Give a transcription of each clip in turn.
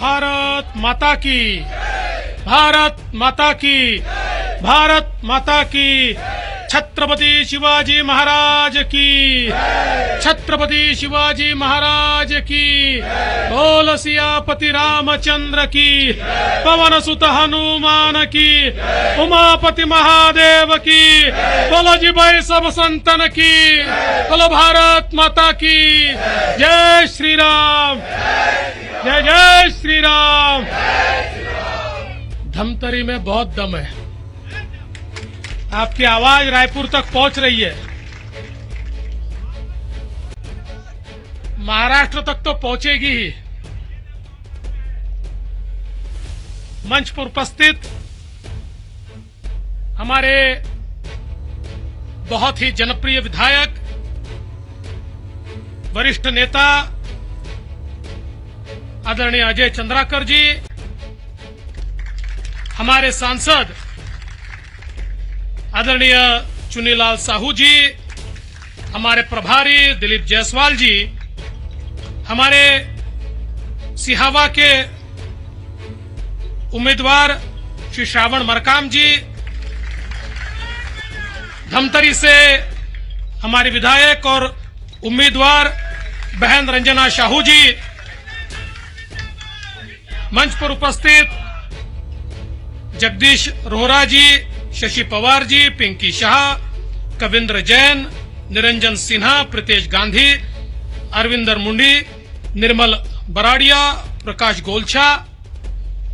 भारत माता की, भारत माता की, भारत माता की। छत्रपति शिवाजी महाराज की, छत्रपति शिवाजी महाराज की। बोल सियापति रामचंद्र की, पवन सुत हनुमान की, उमापति महादेव की। बोलो जी भाई सब संतन की, बोलो भारत माता की। जय श्री राम, जय जय श्री राम। धमतरी में बहुत दम है, आपकी आवाज रायपुर तक पहुंच रही है, महाराष्ट्र तक तो पहुंचेगी ही। मंच पर उपस्थित हमारे बहुत ही जनप्रिय विधायक, वरिष्ठ नेता आदरणीय अजय चंद्राकर जी, हमारे सांसद आदरणीय चुनीलाल साहू जी, हमारे प्रभारी दिलीप जायसवाल जी, हमारे सिहावा के उम्मीदवार श्री श्रावण मरकाम जी, धमतरी से हमारे विधायक और उम्मीदवार बहन रंजना साहू जी, मंच पर उपस्थित जगदीश रोहरा जी, शशि पवार जी, पिंकी शाह, कविंद्र जैन, निरंजन सिन्हा, प्रीतेश गांधी, अरविंदर मुंडी, निर्मल बराड़िया, प्रकाश गोलछा,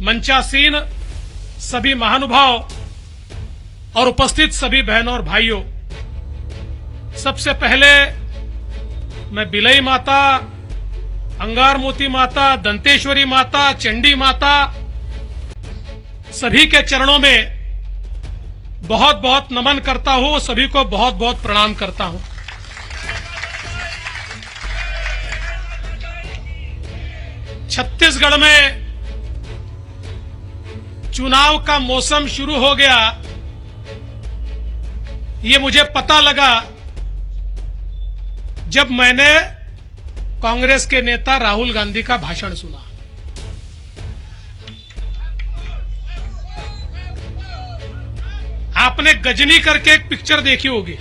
मंचासीन सभी महानुभाव और उपस्थित सभी बहनों और भाइयों, सबसे पहले मैं बिलई माता, अंगार मोती माता, दंतेश्वरी माता, चंडी माता, सभी के चरणों में बहुत बहुत नमन करता हूं, सभी को बहुत बहुत प्रणाम करता हूं। छत्तीसगढ़ में चुनाव का मौसम शुरू हो गया, ये मुझे पता लगा जब मैंने कांग्रेस के नेता राहुल गांधी का भाषण सुना। आपने गजनी करके एक पिक्चर देखी होगी,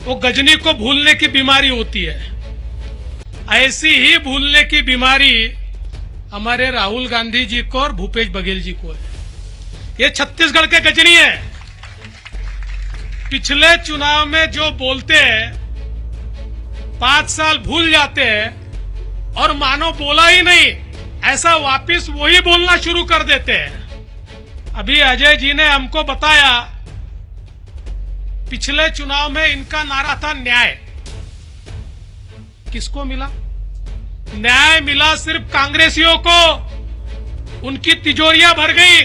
वो गजनी को भूलने की बीमारी होती है, ऐसी ही भूलने की बीमारी हमारे राहुल गांधी जी को और भूपेश बघेल जी को है। ये छत्तीसगढ़ के गजनी है, पिछले चुनाव में जो बोलते हैं 5 साल भूल जाते हैं और मानो बोला ही नहीं ऐसा वापिस वही बोलना शुरू कर देते हैं। अभी अजय जी ने हमको बताया, पिछले चुनाव में इनका नारा था न्याय। किसको मिला? न्याय मिला सिर्फ कांग्रेसियों को, उनकी तिजोरियां भर गई,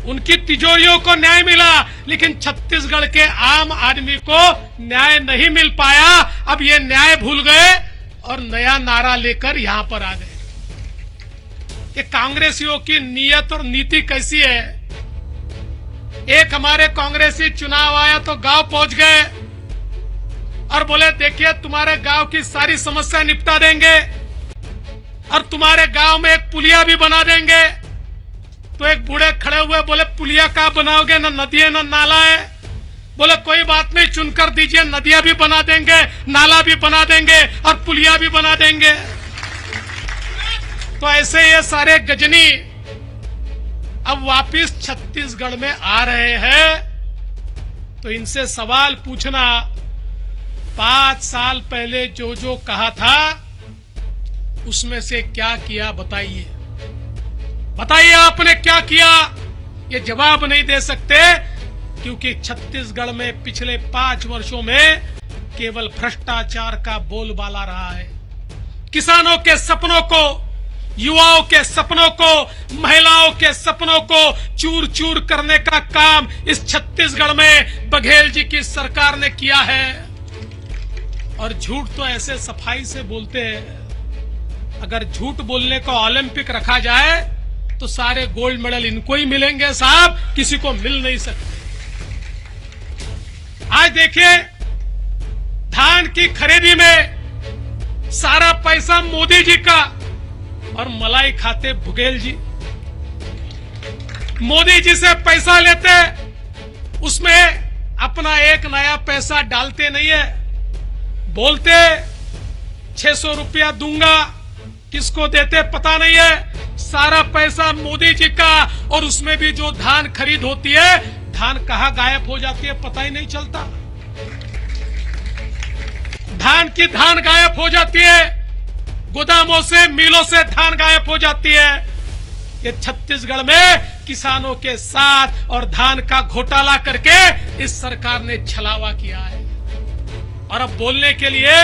उनकी तिजोरियों को न्याय मिला, लेकिन छत्तीसगढ़ के आम आदमी को न्याय नहीं मिल पाया। अब ये न्याय भूल गए और नया नारा लेकर यहां पर आ गए। ये कांग्रेसियों की नीयत और नीति कैसी है? एक हमारे कांग्रेसी चुनाव आया तो गांव पहुंच गए और बोले देखिए तुम्हारे गांव की सारी समस्या निपटा देंगे और तुम्हारे गांव में एक पुलिया भी बना देंगे। तो एक बूढ़े खड़े हुए बोले पुलिया कहाँ बनाओगे, न नदी है न नाला है। बोले कोई बात नहीं, चुनकर दीजिए, नदियां भी बना देंगे, नाला भी बना देंगे और पुलिया भी बना देंगे। तो ऐसे ये सारे गजनी अब वापिस छत्तीसगढ़ में आ रहे हैं। तो इनसे सवाल पूछना, 5 साल पहले जो जो कहा था उसमें से क्या किया बताइए, बताइए आपने क्या किया? ये जवाब नहीं दे सकते क्योंकि छत्तीसगढ़ में पिछले 5 वर्षों में केवल भ्रष्टाचार का बोलबाला रहा है। किसानों के सपनों को, युवाओं के सपनों को, महिलाओं के सपनों को चूर चूर करने का काम इस छत्तीसगढ़ में बघेल जी की सरकार ने किया है। और झूठ तो ऐसे सफाई से बोलते हैं, अगर झूठ बोलने का ओलंपिक रखा जाए तो सारे गोल्ड मेडल इनको ही मिलेंगे साहब, किसी को मिल नहीं सकते। आज देखिए धान की खरीदी में सारा पैसा मोदी जी का, और मलाई खाते बघेल जी। मोदी जी से पैसा लेते, उसमें अपना एक नया पैसा डालते नहीं है। बोलते 600 रुपया दूंगा, किसको देते पता नहीं है। सारा पैसा मोदी जी का, और उसमें भी जो धान खरीद होती है, धान कहां गायब हो जाती है पता ही नहीं चलता। धान की धान गायब हो जाती है, गोदामों से मिलों से धान गायब हो जाती है। ये छत्तीसगढ़ में किसानों के साथ और धान का घोटाला करके इस सरकार ने छलावा किया है। और अब बोलने के लिए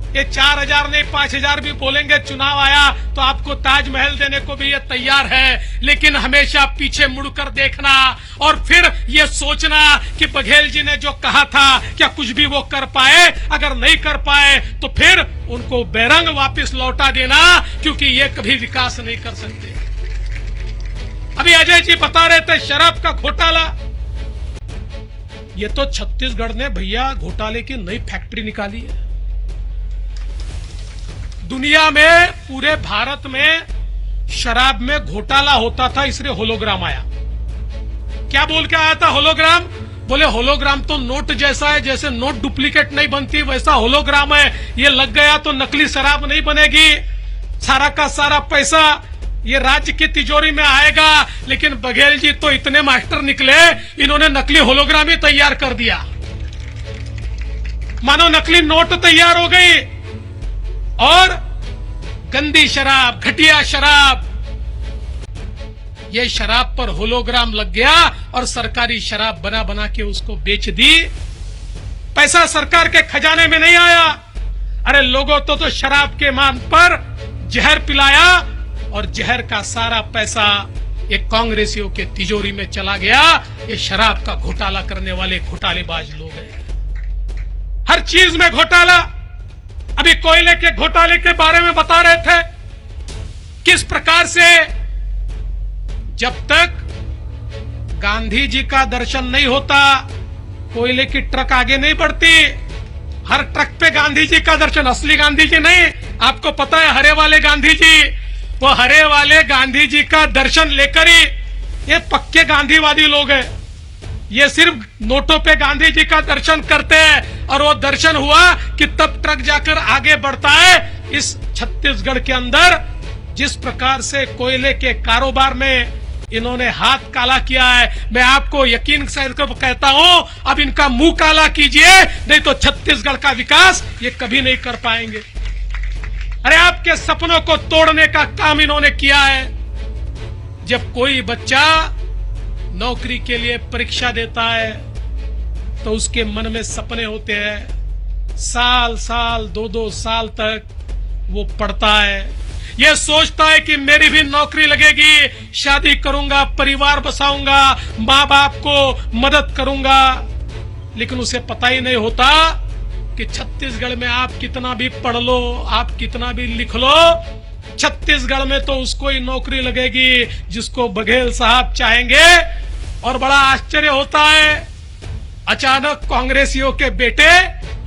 ये 4000 नहीं 5000 भी बोलेंगे, चुनाव आया तो आपको ताजमहल देने को भी ये तैयार है। लेकिन हमेशा पीछे मुड़कर देखना और फिर ये सोचना कि बघेल जी ने जो कहा था क्या कुछ भी वो कर पाए। अगर नहीं कर पाए तो फिर उनको बेरंग वापस लौटा देना, क्योंकि ये कभी विकास नहीं कर सकते। अभी अजय जी बता रहे थे शराब का घोटाला, ये तो छत्तीसगढ़ ने भैया घोटाले की नई फैक्ट्री निकाली है। दुनिया में, पूरे भारत में शराब में घोटाला होता था, इसलिए होलोग्राम आया। क्या बोल के आया था होलोग्राम? बोले होलोग्राम तो नोट जैसा है, जैसे नोट डुप्लीकेट नहीं बनती वैसा होलोग्राम है। ये लग गया तो नकली शराब नहीं बनेगी, सारा का सारा पैसा ये राज्य की तिजोरी में आएगा। लेकिन बघेल जी तो इतने मास्टर निकले, इन्होंने नकली होलोग्राम ही तैयार कर दिया। मानो नकली नोट तैयार हो गई, और गंदी शराब, घटिया शराब, ये शराब पर होलोग्राम लग गया और सरकारी शराब बना बना के उसको बेच दी। पैसा सरकार के खजाने में नहीं आया। अरे लोगों तो शराब के नाम पर जहर पिलाया, और जहर का सारा पैसा एक कांग्रेसियों के तिजोरी में चला गया। ये शराब का घोटाला करने वाले घोटालेबाज लोग हैं, हर चीज में घोटाला। अभी कोयले के घोटाले के बारे में बता रहे थे, किस प्रकार से जब तक गांधी जी का दर्शन नहीं होता कोयले की ट्रक आगे नहीं बढ़ती। हर ट्रक पे गांधी जी का दर्शन, असली गांधी जी नहीं, आपको पता है हरे वाले गांधी जी, वो हरे वाले गांधी जी का दर्शन लेकर ही ये पक्के गांधीवादी लोग हैं। ये सिर्फ नोटों पे गांधी जी का दर्शन करते हैं, और वो दर्शन हुआ कि तब ट्रक जाकर आगे बढ़ता है। इस छत्तीसगढ़ के अंदर जिस प्रकार से कोयले के कारोबार में इन्होंने हाथ काला किया है, मैं आपको यकीन से कहता हूं, अब इनका मुंह काला कीजिए, नहीं तो छत्तीसगढ़ का विकास ये कभी नहीं कर पाएंगे। अरे आपके सपनों को तोड़ने का काम इन्होंने किया है। जब कोई बच्चा नौकरी के लिए परीक्षा देता है तो उसके मन में सपने होते हैं, साल साल 2-2 साल तक वो पढ़ता है, ये सोचता है कि मेरी भी नौकरी लगेगी, शादी करूंगा, परिवार बसाऊंगा, माँ बाप को मदद करूंगा। लेकिन उसे पता ही नहीं होता कि छत्तीसगढ़ में आप कितना भी पढ़ लो, आप कितना भी लिख लो, छत्तीसगढ़ में तो उसको ही नौकरी लगेगी जिसको बघेल साहब चाहेंगे। और बड़ा आश्चर्य होता है, अचानक कांग्रेसियों के बेटे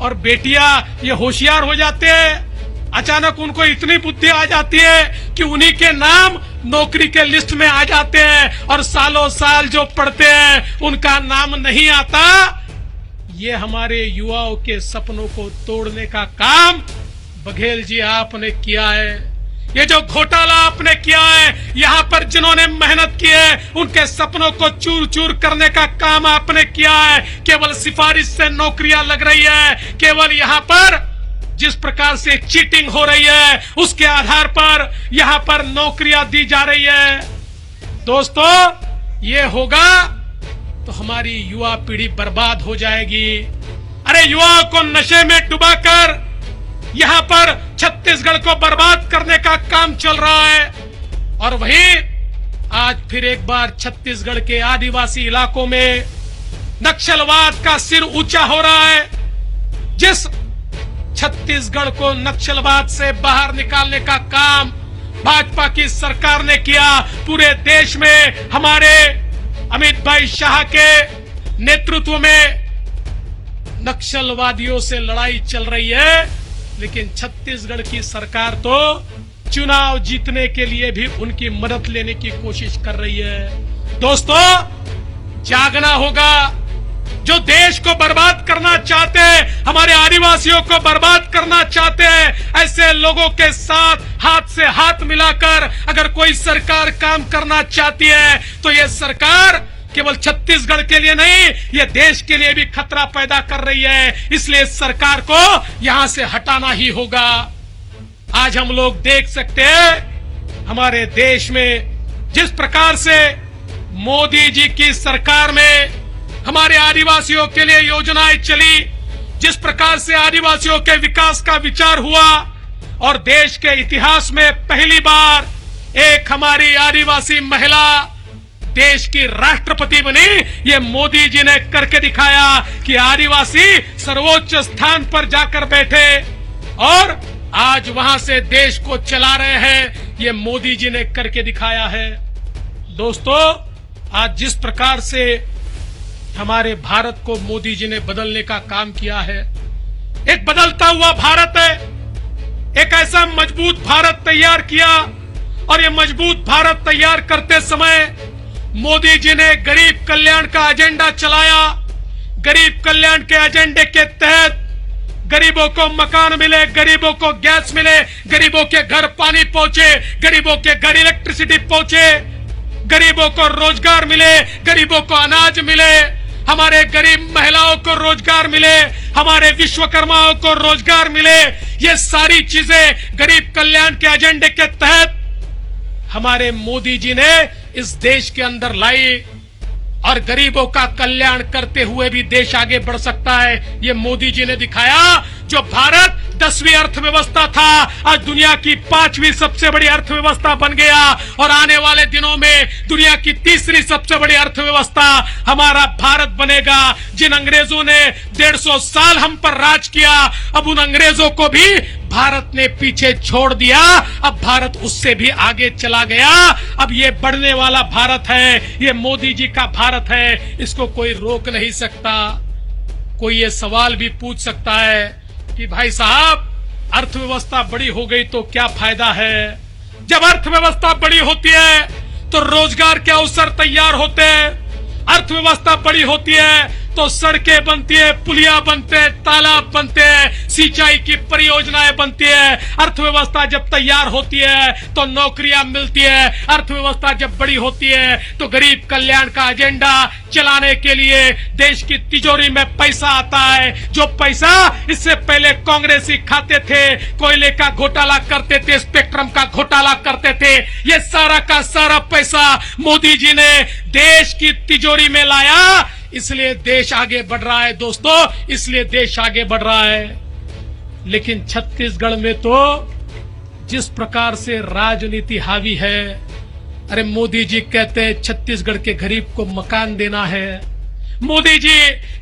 और बेटियां ये होशियार हो जाते हैं। अचानक उनको इतनी बुद्धि आ जाती है कि उन्हीं के नाम नौकरी के लिस्ट में आ जाते हैं, और सालों साल जो पढ़ते हैं उनका नाम नहीं आता। ये हमारे युवाओं के सपनों को तोड़ने का काम बघेल जी आपने किया है। ये जो घोटाला आपने किया है, यहाँ पर जिन्होंने मेहनत की है उनके सपनों को चूर चूर करने का काम आपने किया है। केवल सिफारिश से नौकरियां लग रही है, केवल यहाँ पर जिस प्रकार से चीटिंग हो रही है उसके आधार पर यहाँ पर नौकरियां दी जा रही है। दोस्तों, ये होगा तो हमारी युवा पीढ़ी बर्बाद हो जाएगी। अरे युवाओं को नशे में डुबाकर यहाँ पर छत्तीसगढ़ को बर्बाद करने का काम चल रहा है। और वहीं आज फिर एक बार छत्तीसगढ़ के आदिवासी इलाकों में नक्सलवाद का सिर ऊंचा हो रहा है। जिस छत्तीसगढ़ को नक्सलवाद से बाहर निकालने का काम भाजपा की सरकार ने किया, पूरे देश में हमारे अमित भाई शाह के नेतृत्व में नक्सलवादियों से लड़ाई चल रही है। लेकिन छत्तीसगढ़ की सरकार तो चुनाव जीतने के लिए भी उनकी मदद लेने की कोशिश कर रही है। दोस्तों, जागना होगा। जो देश को बर्बाद करना चाहते हैं, हमारे आदिवासियों को बर्बाद करना चाहते हैं, ऐसे लोगों के साथ हाथ से हाथ मिलाकर अगर कोई सरकार काम करना चाहती है तो ये सरकार केवल छत्तीसगढ़ के लिए नहीं, ये देश के लिए भी खतरा पैदा कर रही है। इसलिए इस सरकार को यहां से हटाना ही होगा। आज हम लोग देख सकते हैं हमारे देश में जिस प्रकार से मोदी जी की सरकार में हमारे आदिवासियों के लिए योजनाएं चली, जिस प्रकार से आदिवासियों के विकास का विचार हुआ और देश के इतिहास में पहली बार एक हमारी आदिवासी महिला देश की राष्ट्रपति बनी, ये मोदी जी ने करके दिखाया कि आदिवासी सर्वोच्च स्थान पर जाकर बैठे और आज वहां से देश को चला रहे हैं। ये मोदी जी ने करके दिखाया है। दोस्तों, आज जिस प्रकार से हमारे भारत को मोदी जी ने बदलने का काम किया है, एक बदलता हुआ भारत है, एक ऐसा मजबूत भारत तैयार किया और ये मजबूत भारत तैयार करते समय मोदी जी ने गरीब कल्याण का एजेंडा चलाया। गरीब कल्याण के एजेंडे के तहत गरीबों को मकान मिले, गरीबों को गैस मिले, गरीबों के घर पानी पहुंचे, गरीबों के घर इलेक्ट्रिसिटी पहुंचे, गरीबों को रोजगार मिले, गरीबों को अनाज मिले, हमारे गरीब महिलाओं को रोजगार मिले, हमारे विश्वकर्माओं को रोजगार मिले। ये सारी चीजें गरीब कल्याण के एजेंडे के तहत हमारे मोदी जी ने इस देश के अंदर लाई और गरीबों का कल्याण करते हुए भी देश आगे बढ़ सकता है। ये मोदी जी ने दिखाया। जो भारत 10वीं अर्थव्यवस्था था, आज दुनिया की 5वीं सबसे बड़ी अर्थव्यवस्था बन गया और आने वाले दिनों में दुनिया की 3री सबसे बड़ी अर्थव्यवस्था हमारा भारत बनेगा। जिन अंग्रेजों ने 150 साल हम पर राज किया, अब उन अंग्रेजों को भी भारत ने पीछे छोड़ दिया। अब भारत उससे भी आगे चला गया। अब ये बढ़ने वाला भारत है, ये मोदी जी का भारत है, इसको कोई रोक नहीं सकता। कोई ये सवाल भी पूछ सकता है कि भाई साहब, अर्थव्यवस्था बड़ी हो गई तो क्या फायदा है? जब अर्थव्यवस्था बड़ी होती है तो रोजगार के अवसर तैयार होते हैं। अर्थव्यवस्था बड़ी होती है तो सड़कें बनती है, पुलिया बनते हैं, तालाब बनते हैं, सिंचाई की परियोजनाएं बनती है। अर्थव्यवस्था जब तैयार होती है तो नौकरियां मिलती है। अर्थव्यवस्था जब बड़ी होती है तो गरीब कल्याण का एजेंडा चलाने के लिए देश की तिजोरी में पैसा आता है। जो पैसा इससे पहले कांग्रेसी खाते थे, कोयले का घोटाला करते थे, स्पेक्ट्रम का घोटाला करते थे, ये सारा का सारा पैसा मोदी जी ने देश की तिजोरी में लाया। इसलिए देश आगे बढ़ रहा है दोस्तों, इसलिए देश आगे बढ़ रहा है। लेकिन छत्तीसगढ़ में तो जिस प्रकार से राजनीति हावी है, अरे मोदी जी कहते हैं छत्तीसगढ़ के गरीब को मकान देना है। मोदी जी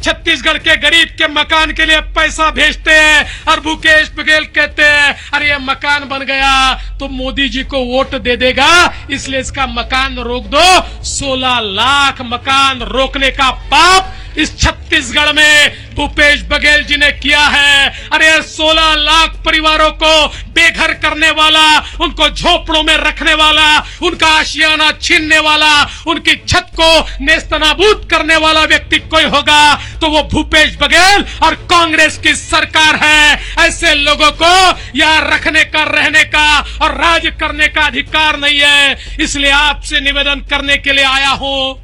छत्तीसगढ़ के गरीब के मकान के लिए पैसा भेजते हैं और भूपेश बघेल कहते हैं अरे ये मकान बन गया तो मोदी जी को वोट दे देगा, इसलिए इसका मकान रोक दो। 16 लाख मकान रोकने का पाप इस छत्तीसगढ़ में भूपेश बघेल जी ने किया है। अरे 16 लाख परिवारों को बेघर करने वाला, उनको झोपड़ों में रखने वाला, उनका आशियाना छीनने वाला, उनकी छत को नेस्तनाबूद करने वाला व्यक्ति कोई होगा तो वो भूपेश बघेल और कांग्रेस की सरकार है। ऐसे लोगों को यहाँ रखने का, रहने का और राज करने का अधिकार नहीं है। इसलिए आपसे निवेदन करने के लिए आया हूं।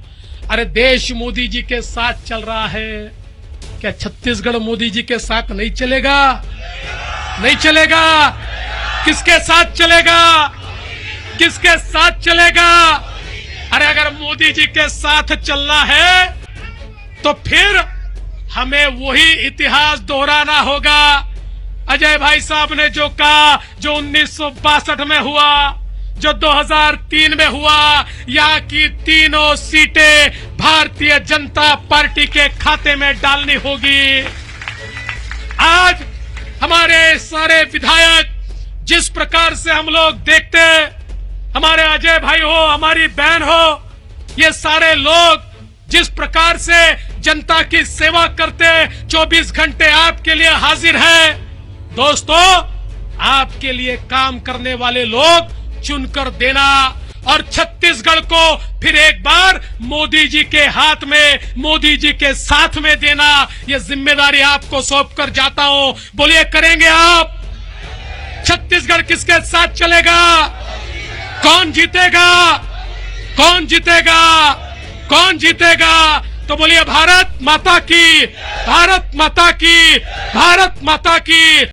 अरे देश मोदी जी के साथ चल रहा है, क्या छत्तीसगढ़ मोदी जी के साथ नहीं चलेगा? नहीं चलेगा। किसके साथ चलेगा? किसके साथ चलेगा? अरे अगर मोदी जी के साथ चलना है तो फिर हमें वही इतिहास दोहराना होगा। अजय भाई साहब ने जो कहा, जो 1962 में हुआ, जो 2003 में हुआ, यहाँ की तीनों सीटें भारतीय जनता पार्टी के खाते में डालनी होगी। आज हमारे सारे विधायक जिस प्रकार से हम लोग देखते हैं, हमारे अजय भाई हो, हमारी बहन हो, ये सारे लोग जिस प्रकार से जनता की सेवा करते, 24 घंटे आपके लिए हाजिर है। दोस्तों, आपके लिए काम करने वाले लोग चुनकर देना और छत्तीसगढ़ को फिर एक बार मोदी जी के हाथ में, मोदी जी के साथ में देना, यह जिम्मेदारी आपको सौंप कर जाता हूं। बोलिए, करेंगे आप? छत्तीसगढ़ किसके साथ चलेगा? कौन जीतेगा? कौन जीतेगा? कौन जीतेगा? तो बोलिए, भारत माता की, भारत माता की, भारत माता की।